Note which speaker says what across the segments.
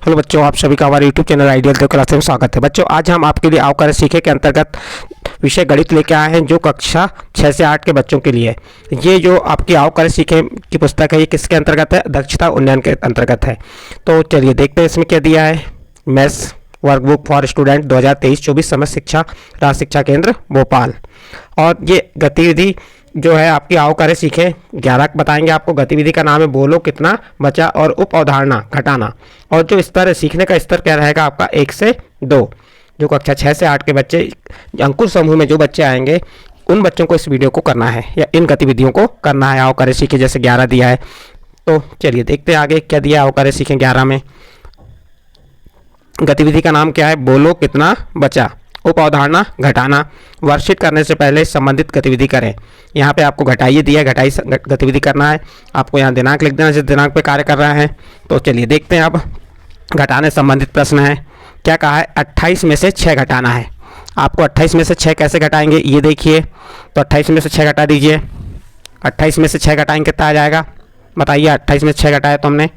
Speaker 1: Hello बच्चों, आप सभी का हमारे यूट्यूब चैनल आइडियल तो क्लास में स्वागत है। बच्चों, आज हम आपके लिए आओ करें सीखें के अंतर्गत विषय गणित लेके आए हैं, जो कक्षा 6 से 8 के बच्चों के लिए। ये जो आपकी आओ करें सीखें की पुस्तक है, ये किसके अंतर्गत है? दक्षता उन्नयन के अंतर्गत है। तो चलिए देखते हैं इसमें क्या दिया है। मैथ्स वर्कबुक फॉर स्टूडेंट 2023-24 समस्त शिक्षा राज्य शिक्षा केंद्र भोपाल। और ये गतिविधि जो है आपकी आओ करें सीखें 11 बताएंगे आपको। गतिविधि का नाम है बोलो कितना बचा और उप अवधारणा घटाना। और जो स्तर है, सीखने का स्तर क्या रहेगा आपका 1 से 2। जो कक्षा 6 से 8 के बच्चे, अंकुर समूह में जो बच्चे आएंगे, उन बच्चों को इस वीडियो को करना है या इन गतिविधियों को करना है। आओ करें सीखें जैसे 11 दिया है, तो चलिए देखते हैं आगे क्या दिया। आओ करें सीखें 11 में गतिविधि का नाम क्या है? बोलो कितना बचा, उप अवधारणा घटाना। वर्कशीट करने से पहले संबंधित गतिविधि करें। यहाँ पे आपको घटाइए दिया है, घटाई गतिविधि करना है। आपको यहाँ दिनांक लिख देना जिस दिनांक पे कार्य कर रहा है। तो चलिए देखते हैं अब घटाने संबंधित प्रश्न है। क्या कहा है? 28 में से 6 घटाना है। आपको 28 में से 6 कैसे घटाएंगे ये देखिए। तो 28 में से 6 घटा दीजिए। 28 में से 6 घटाएंगे कितना आ जाएगा बताइए। 28 में से 6 घटाया तो हमने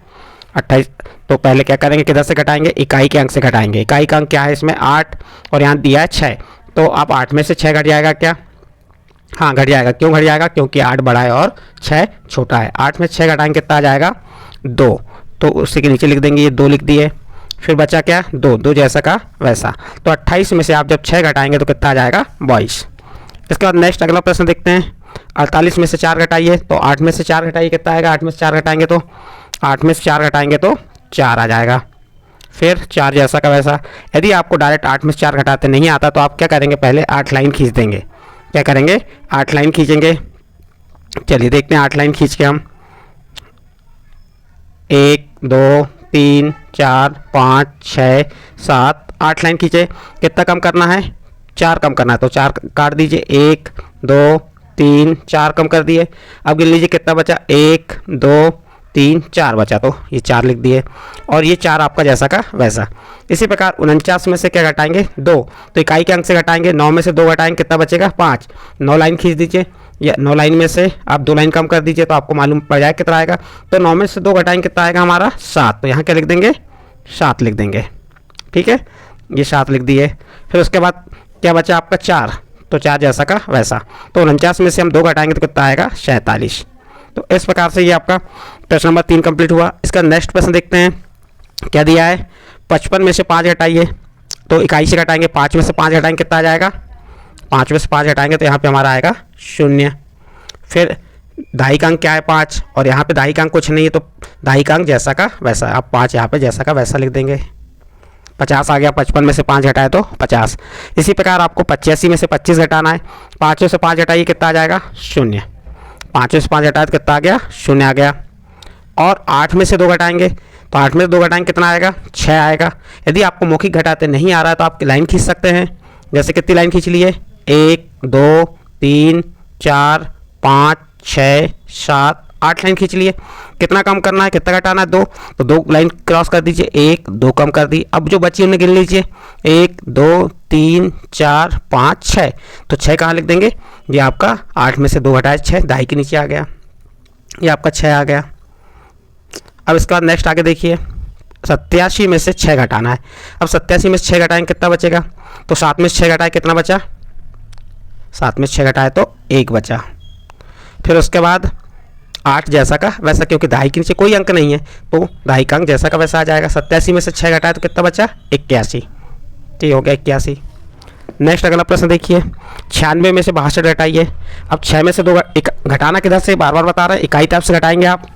Speaker 1: 28, तो पहले क्या करेंगे, किधर से घटाएंगे? इकाई के अंक से घटाएंगे। इकाई का अंक क्या है इसमें? 8, और यहाँ दिया है 6। तो अब 8 में से 6 घट जाएगा क्या? हाँ घट जाएगा। क्यों घट जाएगा? क्योंकि 8 बड़ा है और 6 छोटा है। 8 में 6 घटाएंगे कितना आ जाएगा? 2। तो उसी के नीचे लिख देंगे, ये 2 लिख दिए। फिर बचा क्या? 2 जैसा का वैसा। तो 28 में से आप जब 6 घटाएंगे तो कितना आ जाएगा? 22। इसके बाद नेक्स्ट अगला प्रश्न देखते हैं। 48 में से 4 घटाइए। तो 8 में से 4 घटाइए कितना आएगा? 8 में से 4 घटाएंगे तो 8 में से 4 घटाएंगे तो 4 आ जाएगा। फिर 4 जैसा का वैसा। यदि आपको डायरेक्ट 8 में से 4 घटाते नहीं आता तो आप क्या करेंगे? पहले 8 लाइन खींच देंगे। क्या करेंगे? 8 लाइन खींचेंगे। चलिए देखते हैं 8 लाइन खींच के हम। 1 2 3 4 5 6 7 8 लाइन खींचे। कितना कम करना है? 4 कम करना है, तो 4 काट दीजिए। 1 2 3 4 कम कर दिए। अब गिन लीजिए कितना बचा? 1 2 3 4 बचा, तो ये 4 लिख दिए। और ये 4 आपका जैसा का वैसा। इसी प्रकार 49 में से क्या घटाएंगे? 2। तो इकाई के अंक से घटाएंगे। 9 में से 2 घटाएंगे कितना बचेगा? 5। 9 लाइन खींच दीजिए, या 9 लाइन में से आप 2 लाइन कम कर दीजिए तो आपको मालूम पड़ जाएगा कितना आएगा। तो 9 में से 2 घटाएंगे कितना आएगा हमारा? 7। तो यहाँ क्या लिख देंगे? 7 लिख देंगे। ठीक है, ये 7 लिख दिए। फिर उसके बाद क्या बचा आपका? 4। तो 4 जैसा का वैसा। तो 49 में से हम 2 घटाएंगे तो कितना आएगा? 47। तो इस प्रकार से ये आपका प्रश्न नंबर 3 कंप्लीट हुआ। इसका नेक्स्ट प्रश्न देखते हैं क्या दिया है। 55 में से 5 घटाइए। तो इकाई से घटाएंगे। 5 में से 5 घटाएंगे कितना आ जाएगा? 5 में से 5 घटाएंगे तो यहाँ पे हमारा आएगा 0। फिर दहाई का अंक क्या है? 5, और यहाँ पे दहाई का अंक कुछ नहीं है, तो दहाई का अंक जैसा का वैसा। आप 5 यहाँ पे जैसा का वैसा लिख देंगे। 50 आ गया। 55 में से 5 घटाए तो 50। इसी प्रकार आपको 85 में से 25 घटाना है। 5 में से 5 घटाइए कितना आ जाएगा? 0। 5 में से 5 घटाए तो कितना आ गया? 0 आ गया। और 8 में से 2 घटाएंगे। तो 8 में से 2 घटाएंगे कितना आएगा? 6 आएगा। यदि आपको मौखिक घटाते नहीं आ रहा है तो आप लाइन खींच सकते हैं। जैसे कितनी लाइन खींच लिए? 1 2 3 4 5 6 7 8 लाइन खींच लिए। कितना कम करना है? कितना घटाना है? 2। तो 2 लाइन क्रॉस कर दीजिए। 1 2 कम कर दी। अब जो बची उन्हें गिन लीजिए। 1 2 3 4 5 6। तो 6 कहाँ लिख देंगे? ये आपका 8 में से 2 घटाए 6, दहाई के नीचे आ गया। ये आपका 6 आ गया। अब इसके बाद नेक्स्ट आगे देखिए। 87 में से 6 घटाना है। अब 87 में से 6 घटाएंगे कितना बचेगा? तो 7 में से 6 घटाए कितना बचा? 7 में से 6 घटाए तो 1 बचा। फिर उसके बाद 8 जैसा का वैसा, क्योंकि दहाई के नीचे कोई अंक नहीं है तो दहाई का अंक जैसा का वैसा आ जाएगा। 87 में से 6 घटाए तो कितना बचा? 81। ठीक हो गया 81। नेक्स्ट अगला प्रश्न देखिए। 96 में से 62 घटाइए। अब 6 में से 2 घटाना किधर से? बार बार बता रहे हैं, इकाई तरफ से घटाएंगे आप।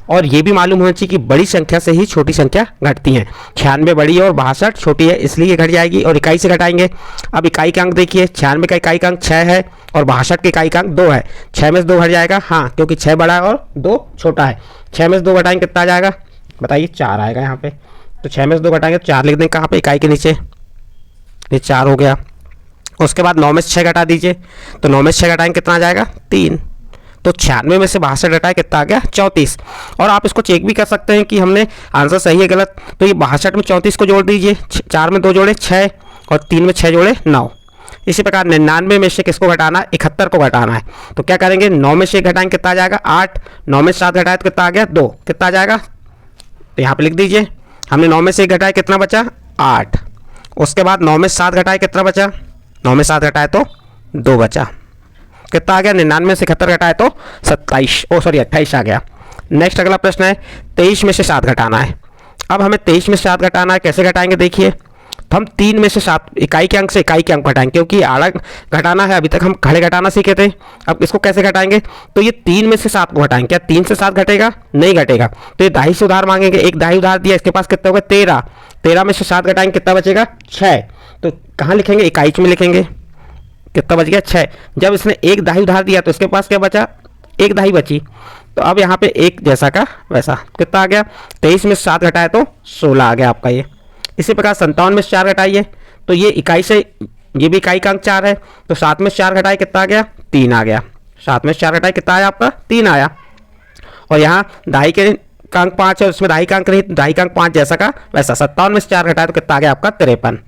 Speaker 1: और ये भी मालूम होना चाहिए कि बड़ी संख्या से ही छोटी संख्या घटती है। 96 बड़ी है और 62 छोटी है, इसलिए घट जाएगी। और इकाई से घटाएंगे। अब इकाई का अंक देखिए। 96 का इकाई का अंक 6 है और 62 का इकाई का अंक 2 है। 6 में से 2 घट जाएगा, हाँ, क्योंकि 6 बड़ा है और 2 छोटा है। 6 में से 2 घटाएंगे कितना आ जाएगा बताइए? 4 आएगा यहाँ पे। तो 6 में से 2 घटाएंगे तो 4 लिख देंगे कहाँ पे? इकाई के नीचे। ये 4 हो गया। उसके बाद 9 में से 6 घटा दीजिए। तो 9 में से 6 घटाएंगे कितना आ जाएगा? 3। तो 96 में से 62 घटाए कितना आ गया? 34। और आप इसको चेक भी कर सकते हैं कि हमने आंसर सही है गलत। तो ये 62 में 34 को जोड़ दीजिए। 4 में 2 जोड़े 6 और 3 में 6 जोड़े 9। इसी प्रकार 99 में से किसको घटाना है? 71 को घटाना है। तो क्या करेंगे? 9 में से घटाएंगे कितना आ जाएगा? 8। 9 में से 7 घटाए तो कितना आ गया? 2। कितना आ जाएगा? तो यहाँ पे लिख दीजिए। हमने 9 में से 1 घटाया, कितना बचा 8। उसके बाद 9 में 7 घटाए, कितना बचा 9 में 7 घटाए तो 2 बचा। कितना आ गया 99 से 71 घटाए तो 28 आ गया। नेक्स्ट अगला प्रश्न है 23 में से 7 घटाना है। अब हमें 23 में से 7 घटाना है, कैसे घटाएंगे देखिए। तो हम 3 में से 7 इकाई के अंक से इकाई के अंक घटाएंगे, क्योंकि आड़ा घटाना है, अभी तक हम खड़े घटाना सीखे थे। अब इसको कैसे घटाएंगे, तो ये 3 में से 7 को घटाएंगे। क्या 3 से 7 घटेगा, नहीं घटेगा, तो ये दाही से उधार मांगेंगे। एक दाही उधार दिया, इसके पास कितना होगा 13। 13 में से 7 घटाएंगे, कितना बचेगा 6। तो कहाँ लिखेंगे, इकाई में लिखेंगे, कितना बच गया 6। जब इसने एक दाही उधार दिया तो इसके पास क्या बचा, एक दाही बची। तो अब यहाँ पे एक जैसा का वैसा, कितना आ गया 23 में से 7 घटाए तो 16 आ गया आपका ये। इसी प्रकार 57 में से 4 घटाइए, तो ये इकाई से, ये भी इकाई का अंक 4 है, तो 7 में से 4 घटाए कितना आ गया 3 आ गया। 7 में से 4 घटाए कितना आया आपका 3 आया। और यहाँ दाही के का अंक 5 है, उसमें दाही का अंक नहीं, दाही का अंक 5 जैसा का वैसा। 57 में से 4 घटाए तो कितना आ गया आपका 53।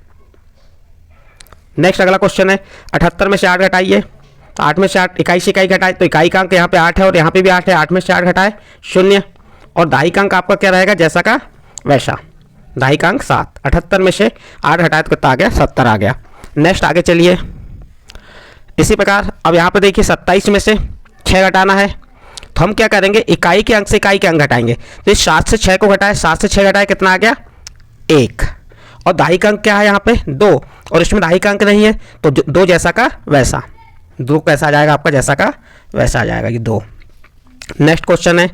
Speaker 1: नेक्स्ट अगला क्वेश्चन है 78 में से 8 घटाइए। तो 8 में से 8 इकाई से इकाई घटाए, तो इकाई का अंक यहाँ पे 8 है और यहाँ पे भी 8 है। 8 में से 8 घटाए 0, और दाही का अंक आपका क्या रहेगा जैसा का वैसा, दाही का अंक 7। 78 में से 8 घटाए तो कितना आ गया 70 आ गया। नेक्स्ट आगे चलिए। इसी प्रकार अब यहाँ पे देखिए 27 में से 6 घटाना है, तो हम क्या करेंगे, इकाई के अंक से इकाई के अंक घटाएंगे। तो 7 से 6 को घटाए, 7 से 6 घटाए कितना आ गया 1, और दाही का अंक क्या है यहाँ पे 2, और इसमें दाही का अंक नहीं है, तो 2 जैसा का वैसा, 2 कैसा आ जाएगा आपका जैसा का वैसा आ जाएगा ये 2। नेक्स्ट क्वेश्चन है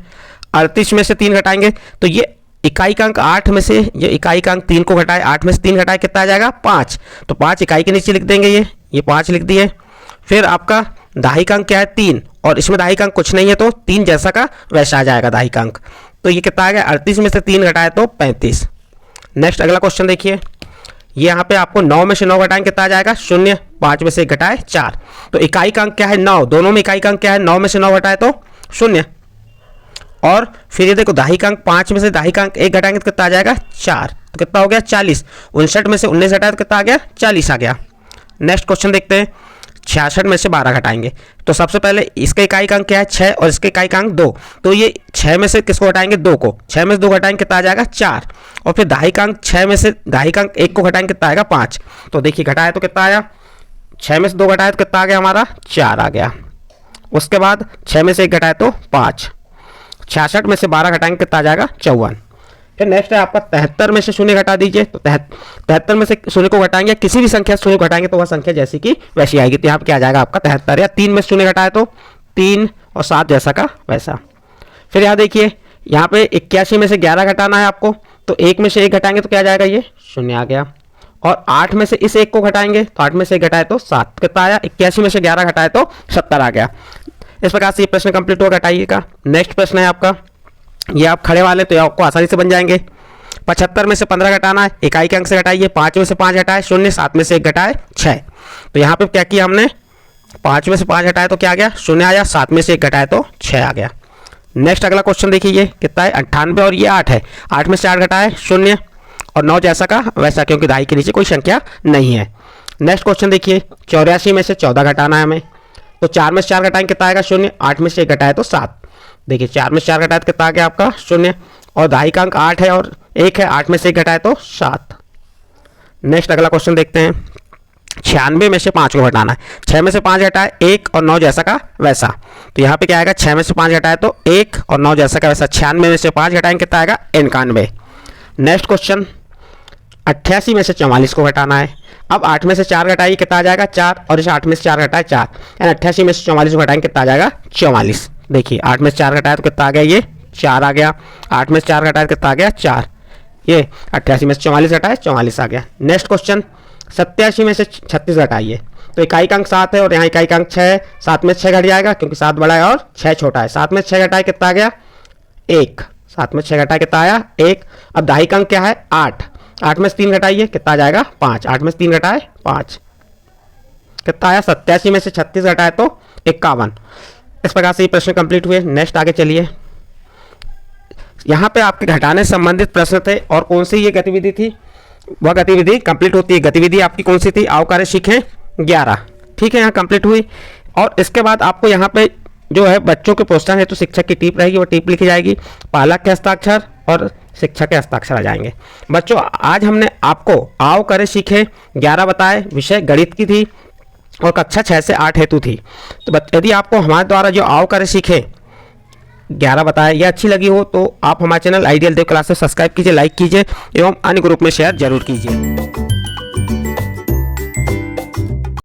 Speaker 1: 38 में से 3 घटाएंगे, तो ये इकाई का अंक 8 में से, ये इकाई का अंक 3 को घटाए, 8 में से 3 घटाए कितना आ जाएगा 5, तो 5 इकाई के नीचे लिख देंगे, ये 5 लिख दिए। फिर आपका दाही का अंक क्या है 3, और इसमें दाही का अंक कुछ नहीं है, तो 3 जैसा का वैसा आ जाएगा दाही का अंक। तो ये कितना आ गया 38 में से 3 घटाए तो 35। नेक्स्ट अगला क्वेश्चन देखिए, ये यहाँ पे आपको 9 में से 9 घटाएंगे कितना आ जाएगा 0, 5 में से 1 घटाए 4, तो इकाई का अंक क्या है 9, दोनों में इकाई का अंक क्या है 9 में से 9 घटाए तो 0, और फिर ये देखो दाही का अंक 5 में से दाही का अंक 1 घटाएंगे तो कितना आ जाएगा 4, तो कितना हो गया 40। 59 में से 19 घटाए तो कितना आ गया 40 आ गया। नेक्स्ट क्वेश्चन देखते हैं 66 में से 12 घटाएंगे, तो सबसे पहले इसका इकाई का अंक क्या है 6 और इसके इकाई का अंक 2, तो ये 6 में से किसको घटाएंगे 2 को, 6 में से 2 घटाएंगे कितना आ जाएगा 4, और फिर दाही का अंक 6 में से दाही का अंक 1 को घटाएंगे कितना आएगा 5, तो देखिए घटाया तो कितना आया 6 में से 2 घटाया तो कितना आ गया हमारा 4 आ गया। उसके बाद 6 में से 1 घटाए तो 5, 66 में से 12 घटाएंगे कितना आ जाएगा 54। फिर नेक्स्ट है आपका 73 में से 0 घटा दीजिए, तो 73 में से 0 को घटाएंगे, किसी भी संख्या से 0 घटाएंगे तो वह संख्या जैसी कि वैसी आएगी। तो यहाँ पे क्या आ जाएगा आपका 73, या 3 में से 0 घटाए तो 3 और 7 जैसा का वैसा। फिर यहाँ देखिए यहाँ पे 81 में से 11 घटाना है आपको, तो 1 में से 1 घटाएंगे तो क्या आ जाएगा ये 0 आ गया, और 8 में से इस 1 को घटाएंगे तो 8 में से 1 घटाए तो 7, कितना आया 81 में से 11 घटाए तो 70 आ गया। इस प्रकार से ये प्रश्न कंप्लीट होगा घटाइएगा। नेक्स्ट प्रश्न है आपका, ये आप खड़े वाले तो ये आपको आसानी से बन जाएंगे। 75 में से 15 घटाना है, इकाई के अंक से घटाइए, 5 में से 5 घटाए 0, 7 में से 1 घटाए 6, तो यहाँ पे क्या किया हमने 5 में से 5 घटाए तो क्या आ गया 0 आया, 7 में से 1 घटाए तो 6 आ गया। नेक्स्ट अगला क्वेश्चन देखिए, ये कितना है 98, और ये 8 है, 8 में से 8 घटाए 0, और 9 जैसा का वैसा, क्योंकि दाही के नीचे कोई संख्या नहीं है। नेक्स्ट क्वेश्चन देखिए 84 में से 14 घटाना है हमें, तो 4 में से 4 घटाएंगे कितना आएगा 0, 8 में से 1 घटाए तो 7, देखिए 4 में से 4 घटाए तो कितना आ गया आपका 0, और दाही का अंक 8 है और 1 है, 8 में से 1 घटाए तो 7। नेक्स्ट अगला क्वेश्चन देखते हैं 96 में से 5 को घटाना है, 6 में से 5 घटाए 1 और 9 जैसा का वैसा, तो यहाँ पे क्या आएगा 6 में से 5 घटाए तो 1 और 9 जैसा का वैसा, 96 में से 5 घटाएंगे कितना आएगा 91। नेक्स्ट क्वेश्चन 88 में से 44 को घटाना है, अब 8 में से 4 घटाइए कितना आ जाएगा 4, और इसे 8 में से 4 घटाए 4, यानी 88 में से 44 को घटाएंगे कितना आ जाएगा 44। देखिए 8 में से 4 घटाए तो कितना आ गया ये 4 आ गया, 8 में से 4 घटाए तो कितना आ गया 4, ये 88 में से 44 घटाए 44 आ गया। नेक्स्ट क्वेश्चन 87 में से 36 घटाइए, तो इकाई का अंक 7 है और यहाँ इकाई का अंक 6 है, 7 में से 6 घट जाएगा क्योंकि 7 बड़ा है और 6 छोटा है, 7 में से 6 घटाए कितना आ गया 1, 7 में से 6 घटाए कितना आया 1। अब दाही का अंक क्या है 8, 8 में से 3 घटाइए कितना आ जाएगा 5, 8 में से 3 घटाए 5, कितना आया 87 में से 36 घटाए तो 51। इस प्रकार से ये प्रश्न कंप्लीट हुए। नेक्स्ट आगे चलिए, यहाँ पे आपके घटाने से संबंधित प्रश्न थे, और कौन सी ये गतिविधि थी, वह गतिविधि कंप्लीट होती है। गतिविधि आपकी कौन सी थी, आओ कार्य सीखें 11, ठीक है, यहाँ कंप्लीट हुई। और इसके बाद आपको यहाँ पे जो है बच्चों के प्रोत्साहन हेतु शिक्षक की टिप रहेगी, वो टिप लिखी जाएगी, पालक के हस्ताक्षर और शिक्षक के हस्ताक्षर आ जाएंगे। बच्चों आज हमने आपको आओ करे सीखे 11 बताए, विषय गणित की थी और कक्षा 6 से 8 हेतु थी। तो यदि आपको हमारे द्वारा जो आओ करे सीखे 11 बताए यह अच्छी लगी हो तो आप हमारे चैनल आइडियल देव क्लासेस सब्सक्राइब कीजिए, लाइक कीजिए एवं अन्य ग्रुप में शेयर जरूर कीजिए।